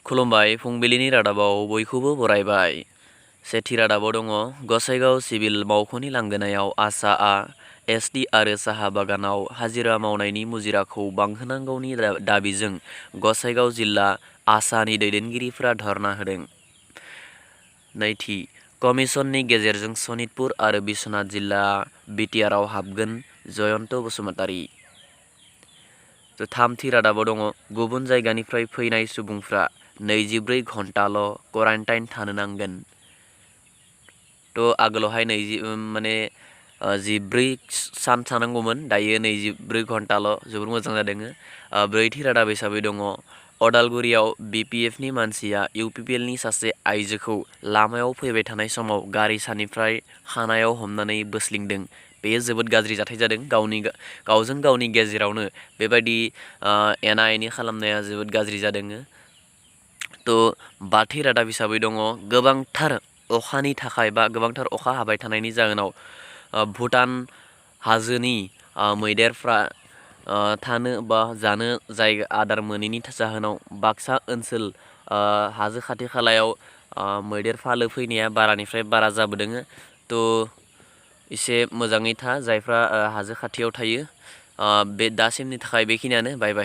खुलुमबाय फुंबिलिनि रादाबाव बयखौबो बरायबाय। सेथि रादाबाव दङ गसाइगाव सिभिल मावख'नि लांगोनायाव आसाआ एसटि आरो साहा बागानाव हाजिरा मावनायनि मुजिराखौ बांहोनांगौनि दाबिजों गसाइगाव जिल्ला आसानि दैदेनगिरिफोरा धर्ना होदों। नैथि, कमिसननि गेजेरजों सनितपुर आरो बिश्वनाथ जिल्ला बिटिआरआव हाबगोन जयन्त बसुमतारी। थामथि रादाबाव दङ गुबुन जायगानिफ्राय फैनाय सुबुंफ्रा 24 घन्टाल' क्वारेन्टाइन थानो नांगोन। आगोलावहाय 14 सान थानांगौमोन, दायो 24 घन्टाल', जोबोर मोजां जादों। ब्रैथि रादाब हिसाबै दङ अदालगुरियाव बिपिएफनि मानसिया इउपिपिएलनि सासे आइजोखौ लामायाव फैबाय थानाय समाव गारि सानिफ्राय खानायाव हमनानै बोस्लिंदों। बेयो जोबोद गाज्रि जाथाय जादों। गावजों गावनि गेजेरावनो बेबायदि एना एनि खालामनाया जोबोद गाज्रि जादों। बाथि रादाब हिसाबै दङ गोबांथार अखानि थाखाय बा गोबांथार अखा हाबाय थानायनि जाहोनाव भुटान हाजोनि मैदेरफ्रा थानो बा जानो जायगा आदार मोनैनि जाहोनाव बाक्सा ओनसोल हाजो खाथि खालायाव मैदेर फालो फैनाया बारानिफ्राय बारा जाबोदों। एसे मोजाङै था जायफ्रा हाजो खाथियाव थायो। बे दासिमनि थाखाय बेखिनियानो। बाय बाय।